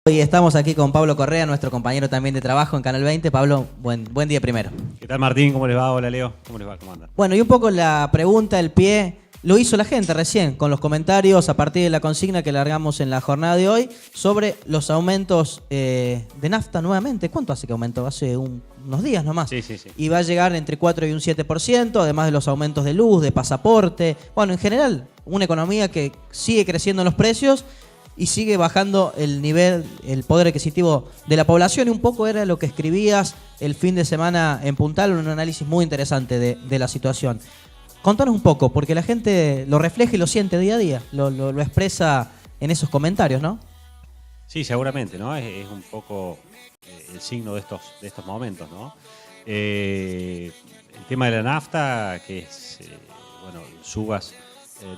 Y estamos aquí con Pablo Correa, nuestro compañero también de trabajo en Canal 20. Pablo, buen día primero. ¿Qué tal, Martín? ¿Cómo les va? Hola, Leo. ¿Cómo les va? ¿Cómo andan? Bueno, y un poco la pregunta, el pie, lo hizo la gente recién con los comentarios a partir de la consigna que largamos en la jornada de hoy sobre los aumentos de nafta nuevamente. ¿Cuánto hace que aumentó? Hace unos días nomás. Sí. Y va a llegar entre 4 y un 7%, además de los aumentos de luz, de pasaporte. Bueno, en general, una economía que sigue creciendo en los precios y sigue bajando el nivel, el poder adquisitivo de la población. Y un poco era lo que escribías el fin de semana en Puntal, un análisis muy interesante de la situación. Contanos un poco, porque la gente lo refleja y lo siente día a día, lo expresa en esos comentarios, ¿no? Sí, seguramente, ¿no? Es un poco el signo de estos momentos, ¿no? El tema de la nafta, que es, bueno, subas,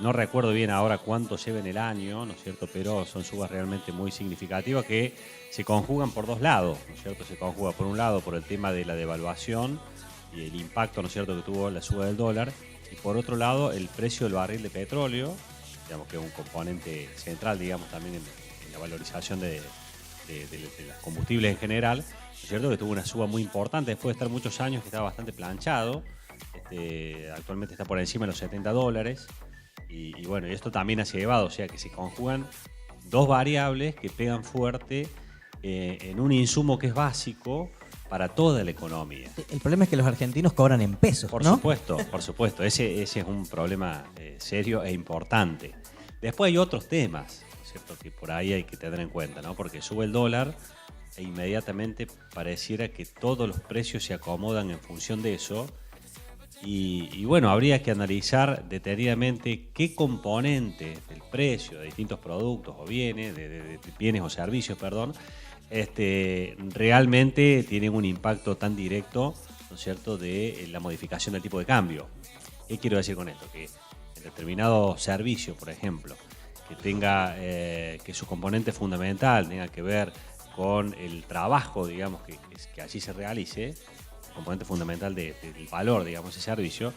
no recuerdo bien ahora cuánto lleva en el año, ¿no es cierto? Pero son subas realmente muy significativas que se conjugan por dos lados, ¿no es cierto? Se conjuga por un lado por el tema de la devaluación y el impacto, ¿no es cierto?, que tuvo la suba del dólar, y por otro lado el precio del barril de petróleo, digamos que es un componente central, digamos, también en la valorización de los combustibles en general, ¿no es cierto?, que tuvo una suba muy importante después de estar muchos años que estaba bastante planchado. Actualmente está por encima de los $70. Y bueno, y esto también ha llevado, o sea, que se conjugan dos variables que pegan fuerte en un insumo que es básico para toda la economía. El problema es que los argentinos cobran en pesos, Por ¿no? supuesto, por supuesto. Ese es un problema serio e importante. Después hay otros temas, ¿no es cierto?, que por ahí hay que tener en cuenta, ¿no? Porque sube el dólar e inmediatamente pareciera que todos los precios se acomodan en función de eso. Y bueno, habría que analizar detenidamente qué componentes del precio de distintos productos o bienes, de bienes o servicios, perdón, realmente tienen un impacto tan directo, ¿no es cierto?, de la modificación del tipo de cambio. ¿Qué quiero decir con esto? Que en determinado servicio, por ejemplo, que tenga que su componente fundamental tenga que ver con el trabajo, digamos, que allí se realice, componente fundamental del valor, digamos, ese servicio,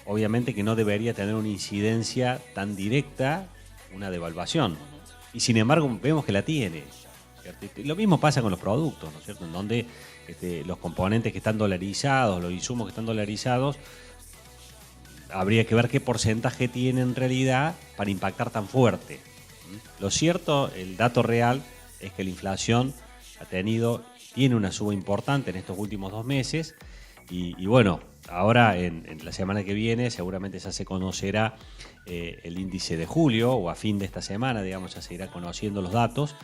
obviamente que no debería tener una incidencia tan directa una devaluación. Y sin embargo vemos que la tiene, ¿cierto? Y lo mismo pasa con los productos, ¿no es cierto?, en donde los componentes que están dolarizados, los insumos que están dolarizados, habría que ver qué porcentaje tiene en realidad para impactar tan fuerte. Lo cierto, el dato real, es que la inflación tiene una suba importante en estos últimos 2 meses y bueno, ahora en la semana que viene seguramente ya se conocerá el índice de julio o a fin de esta semana, digamos, ya se irá conociendo los datos,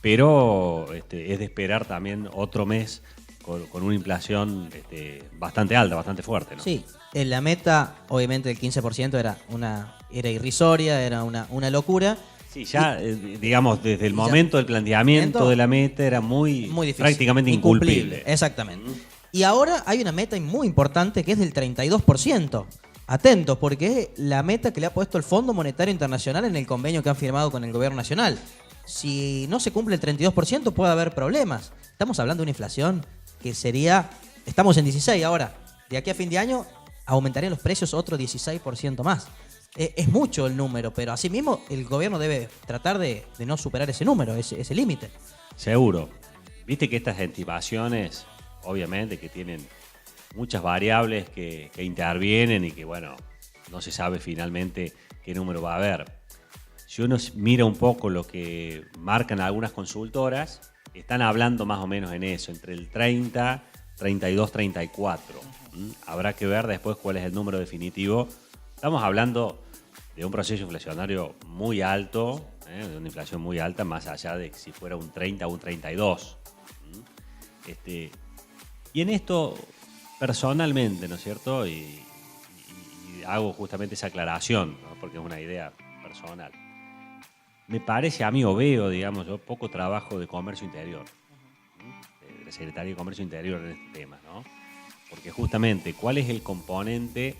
pero es de esperar también otro mes con una inflación bastante alta, bastante fuerte, ¿no? Sí, en la meta, obviamente el 15% era irrisoria, era una locura. Sí, ya, digamos, desde el momento del planteamiento de la meta era muy difícil, prácticamente incumplible. Exactamente. Y ahora hay una meta muy importante que es del 32%. Atentos, porque es la meta que le ha puesto el Fondo Monetario Internacional en el convenio que han firmado con el gobierno nacional. Si no se cumple el 32%, puede haber problemas. Estamos hablando de una inflación que sería... Estamos en 16 ahora. De aquí a fin de año aumentarían los precios otro 16% más. Es mucho el número, pero asimismo el gobierno debe tratar de no superar ese número, ese límite. Seguro. Viste que estas estimaciones, obviamente, que tienen muchas variables que intervienen y que, bueno, no se sabe finalmente qué número va a haber. Si uno mira un poco lo que marcan algunas consultoras, están hablando más o menos en eso, entre el 30, 32, 34. Habrá que ver después cuál es el número definitivo. Estamos hablando de un proceso inflacionario muy alto, de una inflación muy alta, más allá de si fuera un 30 o un 32. Y en esto, personalmente, ¿no es cierto? Y hago justamente esa aclaración, ¿no?, porque es una idea personal. Me parece a mí, o veo, digamos, yo poco trabajo de comercio interior, de la Secretaría de Comercio Interior en este tema, ¿no? Porque justamente, ¿cuál es el componente,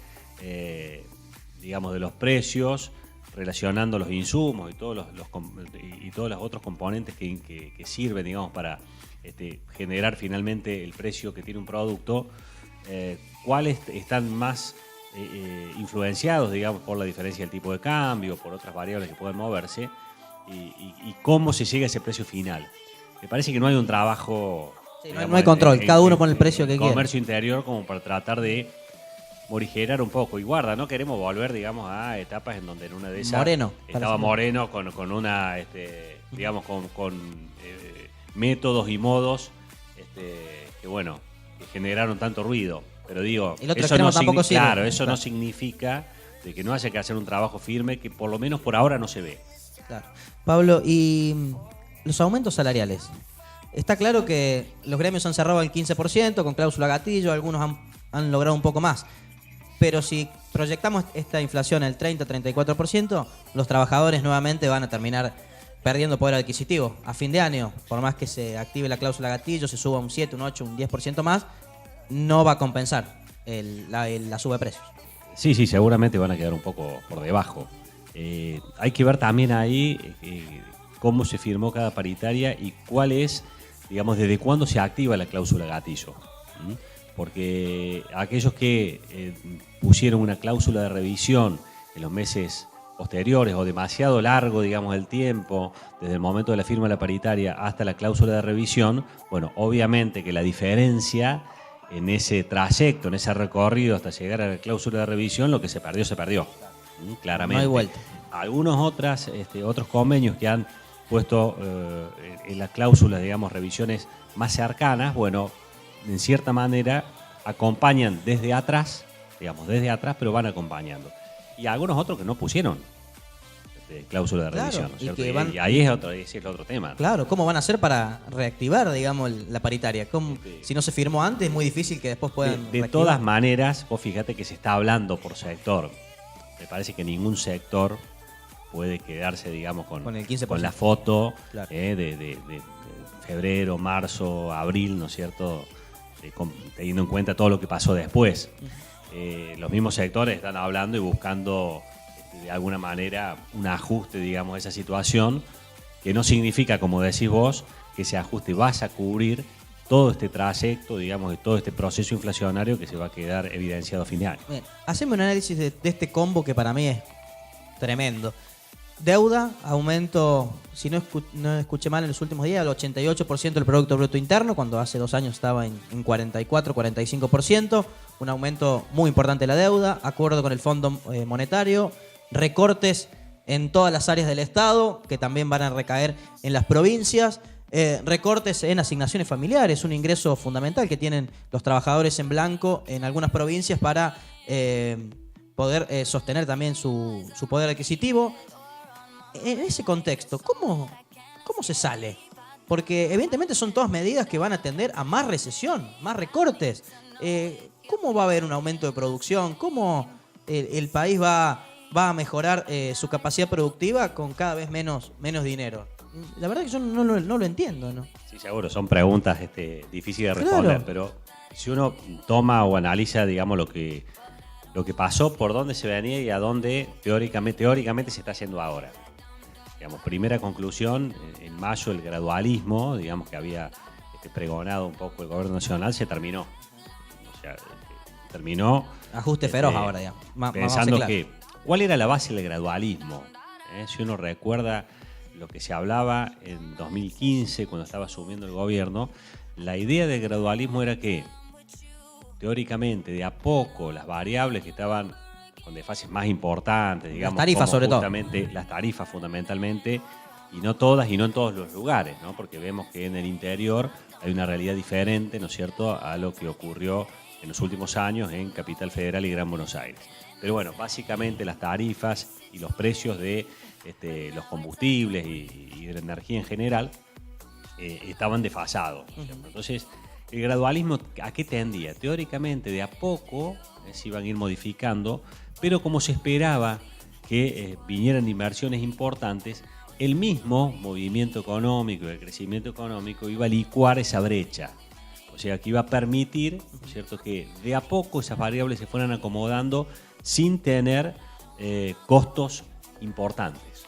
digamos, de los precios, relacionando los insumos y todos los otros componentes que sirven, digamos, para generar finalmente el precio que tiene un producto? ¿Cuáles están más influenciados, digamos, por la diferencia del tipo de cambio, por otras variables que pueden moverse? Y cómo se llega a ese precio final? me parece que no hay un trabajo... Sí, digamos, no hay control, cada uno pone el precio que quiere. Comercio interior como para tratar de morigerar un poco. Y guarda, no queremos volver, digamos, a etapas en donde en una de esas Moreno, estaba Moreno con una, digamos, con métodos y modos que, bueno, que generaron tanto ruido. Pero digo, el otro eso extremo no tampoco sirve. claro, eso no significa de que no haya que hacer un trabajo firme que por lo menos por ahora no se ve. Claro. Pablo, y los aumentos salariales. Está claro que los gremios han cerrado al 15% con cláusula gatillo, algunos han logrado un poco más. Pero si proyectamos esta inflación al 30-34%, los trabajadores nuevamente van a terminar perdiendo poder adquisitivo. A fin de año, por más que se active la cláusula gatillo, se suba un 7, un 8, un 10% más, no va a compensar la suba de precios. Sí, seguramente van a quedar un poco por debajo. Hay que ver también ahí cómo se firmó cada paritaria y cuál es, digamos, desde cuándo se activa la cláusula gatillo. Porque aquellos que pusieron una cláusula de revisión en los meses posteriores o demasiado largo, digamos, el tiempo, desde el momento de la firma de la paritaria hasta la cláusula de revisión, bueno, obviamente que la diferencia en ese trayecto, en ese recorrido hasta llegar a la cláusula de revisión, lo que se perdió, claramente. No hay vuelta. Algunos otros convenios que han puesto en las cláusulas, digamos, revisiones más cercanas, bueno, en cierta manera acompañan desde atrás, pero van acompañando. Y algunos otros que no pusieron cláusula de revisión, ¿no es cierto? Y ahí es el otro tema. Claro, ¿cómo van a hacer para reactivar, digamos, la paritaria? Si no se firmó antes, es muy difícil que después puedan de todas maneras, vos fíjate que se está hablando por sector. Me parece que ningún sector puede quedarse, digamos, con el 15%. Con la foto, claro, de febrero, marzo, abril, ¿no es cierto? Teniendo en cuenta todo lo que pasó después. Los mismos sectores están hablando y buscando de alguna manera un ajuste, digamos, a esa situación, que no significa, como decís vos, que ese ajuste vaya a cubrir todo este trayecto, digamos, de todo este proceso inflacionario que se va a quedar evidenciado a fin de año. Bien, hacemos un análisis de este combo que para mí es tremendo. Deuda, aumento, si no escuché mal en los últimos días, el 88% del Producto Bruto Interno, cuando hace 2 años estaba en 44, 45%, un aumento muy importante de la deuda, acuerdo con el Fondo Monetario, recortes en todas las áreas del Estado, que también van a recaer en las provincias, recortes en asignaciones familiares, un ingreso fundamental que tienen los trabajadores en blanco en algunas provincias para poder sostener también su poder adquisitivo. En ese contexto, ¿cómo se sale? Porque evidentemente son todas medidas que van a tender a más recesión, más recortes. ¿Cómo va a haber un aumento de producción? ¿Cómo el país va a mejorar su capacidad productiva con cada vez menos dinero? La verdad que yo no lo entiendo, ¿no? Sí, seguro, son preguntas difíciles de responder, claro. Pero si uno toma o analiza, digamos, lo que pasó, por dónde se venía y a dónde teóricamente se está haciendo ahora. Digamos, primera conclusión, en mayo el gradualismo, digamos, que había pregonado un poco el gobierno nacional, se terminó. O sea, terminó... Ajuste feroz ahora, ya. Pensando que, ¿cuál era la base del gradualismo? Si uno recuerda lo que se hablaba en 2015, cuando estaba asumiendo el gobierno, la idea del gradualismo era que, teóricamente, de a poco, las variables que estaban con desfases más importantes, digamos, las tarifas sobre todo. Las tarifas fundamentalmente, y no todas y no en todos los lugares, ¿no? Porque vemos que en el interior hay una realidad diferente, ¿no es cierto?, a lo que ocurrió en los últimos años en Capital Federal y Gran Buenos Aires. Pero bueno, básicamente las tarifas y los precios de los combustibles y de la energía en general estaban desfasados, ¿no es cierto? Entonces, el gradualismo, ¿a qué tendía? Teóricamente, de a poco se iban a ir modificando, pero como se esperaba que vinieran inversiones importantes, el mismo movimiento económico, el crecimiento económico, iba a licuar esa brecha. O sea, que iba a permitir, ¿no es cierto?, que de a poco esas variables se fueran acomodando sin tener costos importantes.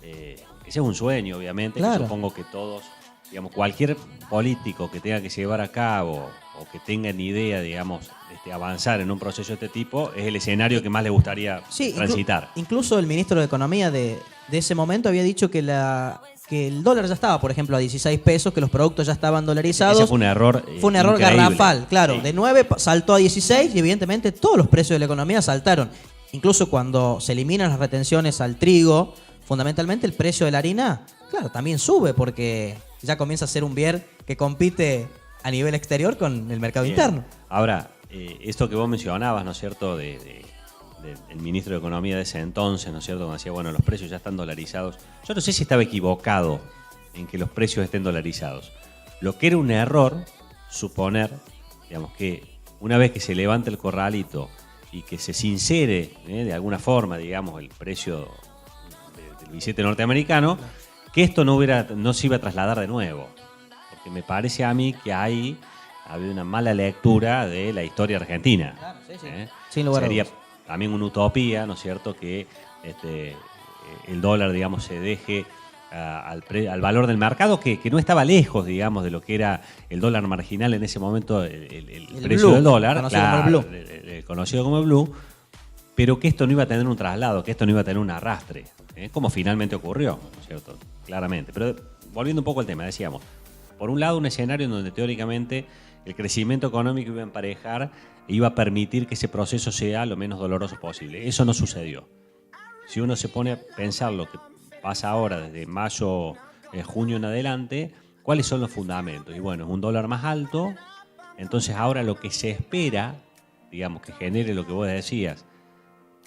Ese es un sueño, obviamente, claro. Que supongo que todos, digamos, cualquier político que tenga que llevar a cabo o que tenga ni idea, digamos, avanzar en un proceso de este tipo, es el escenario que más le gustaría transitar. Incluso el ministro de Economía de ese momento había dicho que que el dólar ya estaba, por ejemplo, a 16 pesos, que los productos ya estaban dolarizados. Ese fue un error. Fue un error increíble. garrafal, claro. Sí. De 9 saltó a 16 y evidentemente todos los precios de la economía saltaron. Incluso cuando se eliminan las retenciones al trigo, fundamentalmente el precio de la harina, claro, también sube porque ya comienza a ser un bien que compite a nivel exterior con el mercado Bien. interno. Ahora, esto que vos mencionabas, ¿no es cierto?, del ministro de Economía de ese entonces, ¿no es cierto?, cuando decía, bueno, los precios ya están dolarizados. Yo no sé si estaba equivocado en que los precios estén dolarizados. Lo que era un error, suponer, digamos, que una vez que se levante el corralito y que se sincere de alguna forma, digamos, el precio del billete norteamericano, que esto no se iba a trasladar de nuevo. Porque me parece a mí que ahí había una mala lectura de la historia argentina. Claro, sí, sí. Sin lugar a Sería dudas. también una utopía, ¿no es cierto?, que el dólar, digamos, se deje al valor del mercado, que no estaba lejos, digamos, de lo que era el dólar marginal en ese momento, el precio blue, del dólar, conocido como el blue. conocido como el blue, pero que esto no iba a tener un traslado, que esto no iba a tener un arrastre, como finalmente ocurrió, ¿no es cierto?, claramente. Pero volviendo un poco al tema, decíamos, por un lado un escenario en donde teóricamente el crecimiento económico iba a emparejar e iba a permitir que ese proceso sea lo menos doloroso posible. Eso no sucedió. Si uno se pone a pensar lo que pasa ahora desde mayo, junio en adelante, ¿cuáles son los fundamentos? Y bueno, es un dólar más alto, entonces ahora lo que se espera, digamos, que genere lo que vos decías,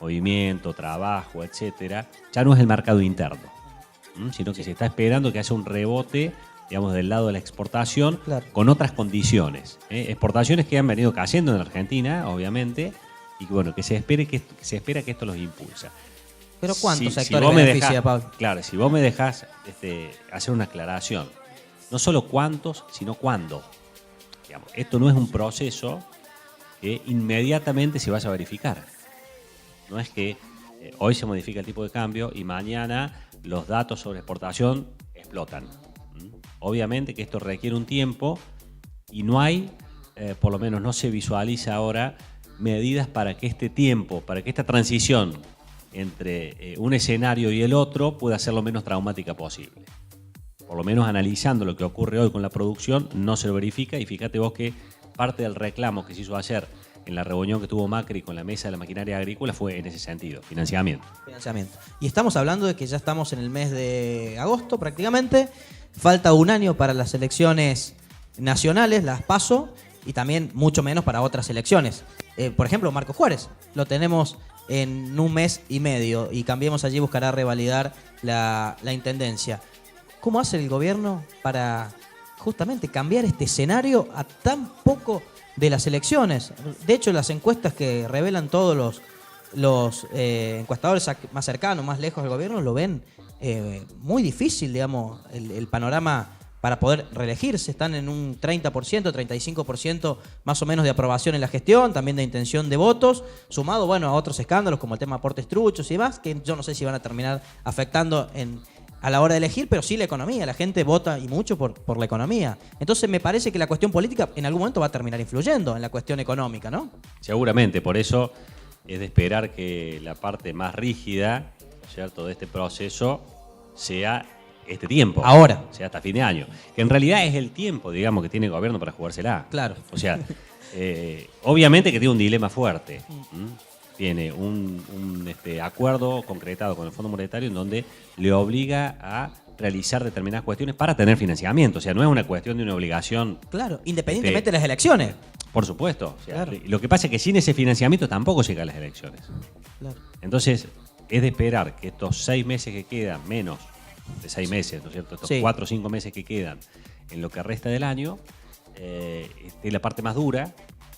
movimiento, trabajo, etcétera, ya no es el mercado interno, sino que se está esperando que haya un rebote, digamos, del lado de la exportación, Claro. con otras condiciones. Exportaciones que han venido cayendo en la Argentina, obviamente, y que bueno, que se espera que esto los impulsa. Pero ¿cuántos Si sectores vos me beneficia, dejás- Pablo? Claro, si vos me dejás hacer una aclaración, no solo cuántos, sino cuándo. Digamos, esto no es un proceso que inmediatamente se vaya a verificar. No es que hoy se modifica el tipo de cambio y mañana los datos sobre exportación explotan. Obviamente que esto requiere un tiempo y no hay, por lo menos no se visualiza ahora, medidas para que este tiempo, para que esta transición entre un escenario y el otro pueda ser lo menos traumática posible. Por lo menos analizando lo que ocurre hoy con la producción, no se lo verifica, y fíjate vos que parte del reclamo que se hizo ayer en la reunión que tuvo Macri con la mesa de la maquinaria agrícola fue en ese sentido, financiamiento. Financiamiento. Y estamos hablando de que ya estamos en el mes de agosto prácticamente. Falta un año para las elecciones nacionales, las PASO, y también mucho menos para otras elecciones. Por ejemplo, Marco Juárez, lo tenemos en un mes y medio y Cambiemos Allí buscará revalidar la intendencia. ¿Cómo hace el gobierno para justamente cambiar este escenario a tan poco de las elecciones? De hecho, las encuestas que revelan todos los encuestadores más cercanos, más lejos del gobierno, lo ven muy difícil, digamos, el panorama para poder reelegirse. Están en un 30%, 35% más o menos de aprobación en la gestión, también de intención de votos, sumado, bueno, a otros escándalos como el tema aportes truchos y demás, que yo no sé si van a terminar afectando a la hora de elegir, pero sí la economía. La gente vota y mucho por la economía. Entonces me parece que la cuestión política en algún momento va a terminar influyendo en la cuestión económica, ¿no? Seguramente, por eso es de esperar que la parte más rígida, ¿cierto?, de este proceso sea este tiempo. Ahora. Sea hasta fin de año. Que en realidad es el tiempo, digamos, que tiene el gobierno para jugársela. Claro. O sea, obviamente que tiene un dilema fuerte. Tiene un acuerdo concretado con el Fondo Monetario en donde le obliga a realizar determinadas cuestiones para tener financiamiento. O sea, no es una cuestión de una obligación. Claro, independientemente de las elecciones. Por supuesto. O sea, Claro. lo que pasa es que sin ese financiamiento tampoco llega a las elecciones. Claro. Entonces, es de esperar que estos 6 meses que quedan, menos de 6 meses, ¿no es cierto?, estos Sí. 4 o 5 meses que quedan en lo que resta del año, esté la parte más dura,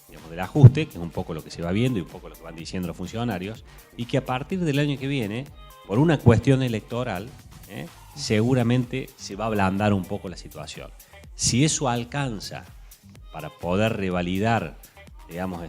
digamos, del ajuste, que es un poco lo que se va viendo y un poco lo que van diciendo los funcionarios, y que a partir del año que viene, por una cuestión electoral, seguramente se va a ablandar un poco la situación. Si eso alcanza para poder revalidar, digamos,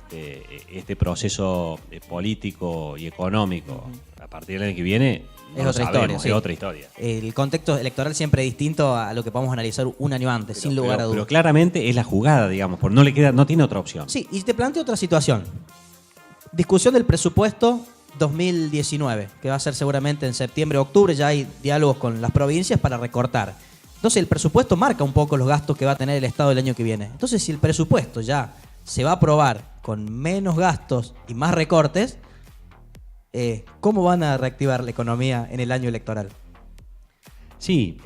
este proceso político y económico a partir del año que viene, no Es lo otra sabemos, historia, sí. es otra historia. El contexto electoral siempre es distinto a lo que vamos a analizar un año antes, sin lugar a Pero dudas. claramente es la jugada, digamos, porque no tiene otra opción. Sí, y te planteo otra situación. Discusión del presupuesto 2019, que va a ser seguramente en septiembre o octubre. Ya hay diálogos con las provincias para recortar. Entonces el presupuesto marca un poco los gastos que va a tener el Estado el año que viene. Entonces si el presupuesto ya se va a aprobar con menos gastos y más recortes, ¿cómo van a reactivar la economía en el año electoral? Sí.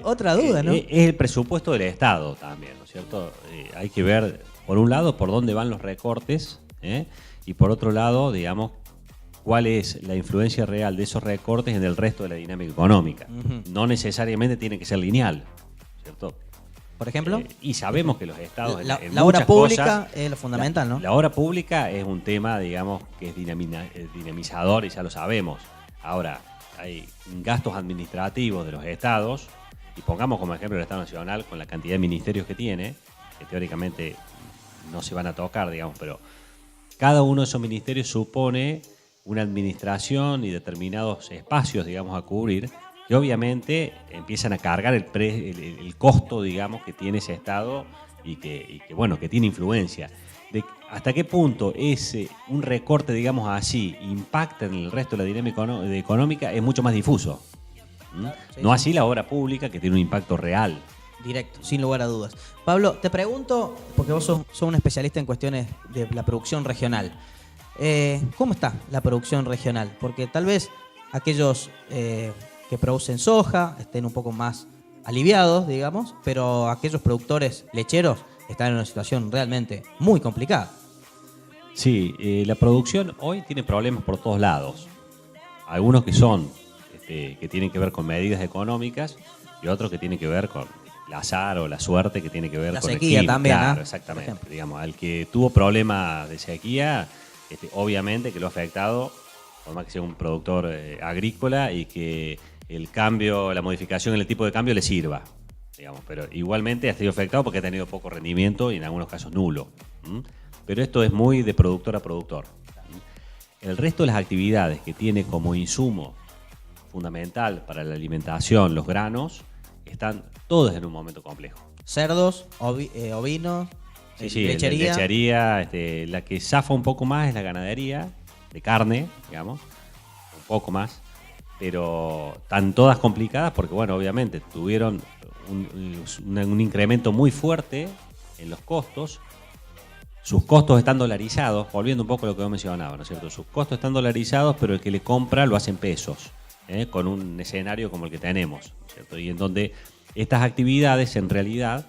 Otra duda, ¿no? Es el presupuesto del Estado también, ¿no es cierto? Hay que ver, por un lado, por dónde van los recortes, y por otro lado, digamos, cuál es la influencia real de esos recortes en el resto de la dinámica económica. No necesariamente tiene que ser lineal, ¿cierto? Por ejemplo. Y sabemos que los estados... La obra pública es lo fundamental, ¿no? La obra pública es un tema, digamos, que es dinamizador y ya lo sabemos. Ahora, hay gastos administrativos de los estados, y pongamos como ejemplo el Estado Nacional con la cantidad de ministerios que tiene, que teóricamente no se van a tocar, digamos, pero cada uno de esos ministerios supone una administración y determinados espacios, digamos, a cubrir, que obviamente empiezan a cargar el costo, digamos, que tiene ese Estado y que bueno, que tiene influencia. ¿Hasta qué punto un recorte, digamos así, impacta en el resto de la dinámica económica? Es mucho más difuso. Sí, no así la obra pública, que tiene un impacto real. Directo, sin lugar a dudas. Pablo, te pregunto, porque vos sos un especialista en cuestiones de la producción regional. ¿Cómo está la producción regional? Porque tal vez aquellos que producen soja estén un poco más aliviados, digamos, pero aquellos productores lecheros están en una situación realmente muy complicada. Sí, la producción hoy tiene problemas por todos lados. Algunos que son, que tienen que ver con medidas económicas, y otros que tienen que ver con el azar o la suerte, que tiene que ver la con sequía el clima. también, Claro, ¿no? exactamente. Digamos, al que tuvo problemas de sequía, obviamente que lo ha afectado, por más que sea un productor agrícola, y que el cambio, la modificación en el tipo de cambio le sirva, digamos, pero igualmente ha sido afectado porque ha tenido poco rendimiento y en algunos casos nulo. Pero esto es muy de productor a productor. El resto de las actividades que tiene como insumo fundamental para la alimentación, los granos, están todas en un momento complejo. Cerdos, ovinos, lechería. Lechería, la que zafa un poco más es la ganadería de carne, digamos, un poco más, pero están todas complicadas porque, bueno, obviamente tuvieron un incremento muy fuerte en los costos. Sus costos están dolarizados, volviendo un poco a lo que yo mencionaba, ¿no es cierto? Sus costos están dolarizados, pero el que le compra lo hace en pesos, con un escenario como el que tenemos, ¿no es cierto? Y en donde estas actividades, en realidad,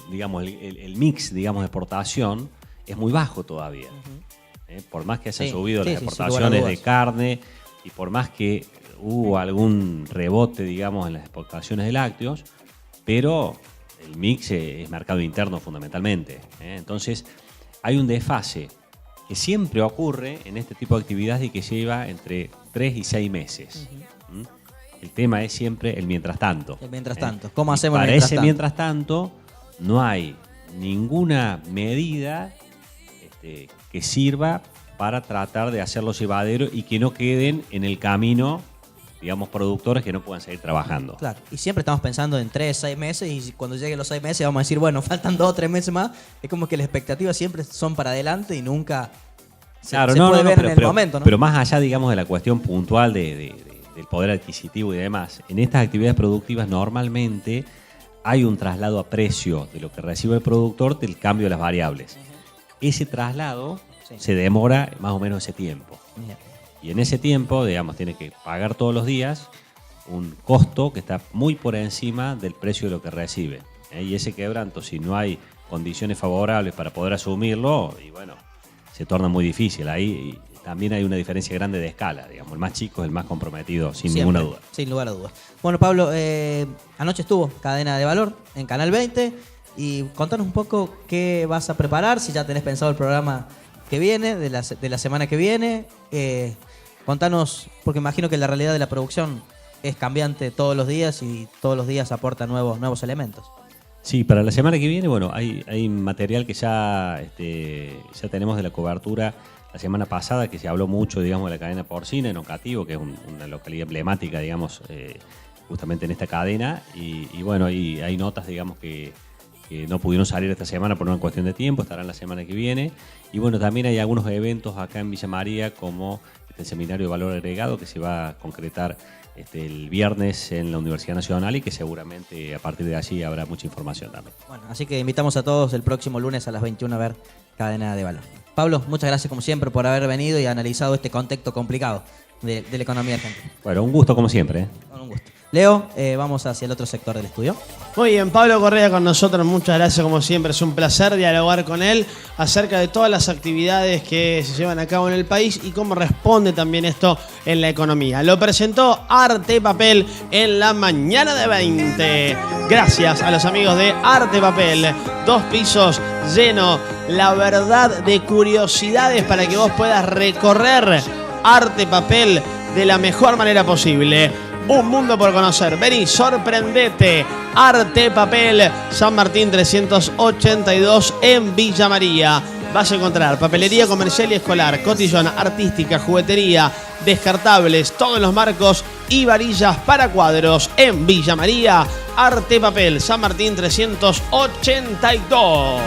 digamos, el mix, digamos, de exportación es muy bajo todavía. Por más que hayan subido las exportaciones de carne y por más que hubo algún rebote, digamos, en las exportaciones de lácteos, pero el mix es mercado interno fundamentalmente. Entonces, hay un desfase que siempre ocurre en este tipo de actividades y que lleva entre 3 y 6 meses. El tema es siempre el mientras tanto. El mientras tanto. ¿Cómo hacemos para mientras ese tanto? Mientras tanto, no hay ninguna medida que sirva para tratar de hacerlos llevaderos y que no queden en el camino, digamos, productores que no puedan seguir trabajando. Claro, y siempre estamos pensando en 3, 6 meses, y cuando lleguen los 6 meses vamos a decir, bueno, faltan 2 o 3 meses más. Es como que las expectativas siempre son para adelante y nunca se puede ver en el momento, ¿no? Pero más allá, digamos, de la cuestión puntual del poder adquisitivo y demás, en estas actividades productivas normalmente hay un traslado a precio de lo que recibe el productor del cambio de las variables. Ese traslado se demora más o menos ese tiempo. Y en ese tiempo, digamos, tiene que pagar todos los días un costo que está muy por encima del precio de lo que recibe. Y ese quebranto, si no hay condiciones favorables para poder asumirlo, y bueno, se torna muy difícil. Ahí también hay una diferencia grande de escala, digamos. El más chico es el más comprometido, sin ninguna duda. Sin lugar a dudas. Bueno, Pablo, anoche estuvo Cadena de Valor en Canal 20, y contanos un poco qué vas a preparar, si ya tenés pensado el programa que viene, de la semana que viene. Contanos, porque imagino que la realidad de la producción es cambiante todos los días y todos los días aporta nuevos elementos. Sí, para la semana que viene, bueno, hay material que ya tenemos de la cobertura la semana pasada, que se habló mucho, digamos, de la cadena porcina en Oncativo, que es una localidad emblemática, digamos, justamente en esta cadena. Y bueno, hay notas, digamos, que que no pudieron salir esta semana por una cuestión de tiempo, estarán la semana que viene. Y bueno, también hay algunos eventos acá en Villa María, como el Seminario de Valor Agregado, que se va a concretar el viernes en la Universidad Nacional y que seguramente a partir de allí habrá mucha información también. Bueno, así que invitamos a todos el próximo lunes a las 21 a ver Cadena de Valor. Pablo, muchas gracias como siempre por haber venido y analizado este contexto complicado de la economía argentina. Bueno, un gusto como siempre. Con un gusto. Leo, vamos hacia el otro sector del estudio. Muy bien, Pablo Correa con nosotros, muchas gracias como siempre, es un placer dialogar con él acerca de todas las actividades que se llevan a cabo en el país y cómo responde también esto en la economía. Lo presentó Arte Papel en la mañana de 20. Gracias a los amigos de Arte Papel, 2 pisos lleno, la verdad, de curiosidades para que vos puedas recorrer Arte Papel de la mejor manera posible. Un mundo por conocer. Vení, sorprendete. Arte Papel, San Martín 382 en Villa María. Vas a encontrar papelería comercial y escolar, cotillón, artística, juguetería, descartables, todos los marcos y varillas para cuadros en Villa María. Arte Papel, San Martín 382.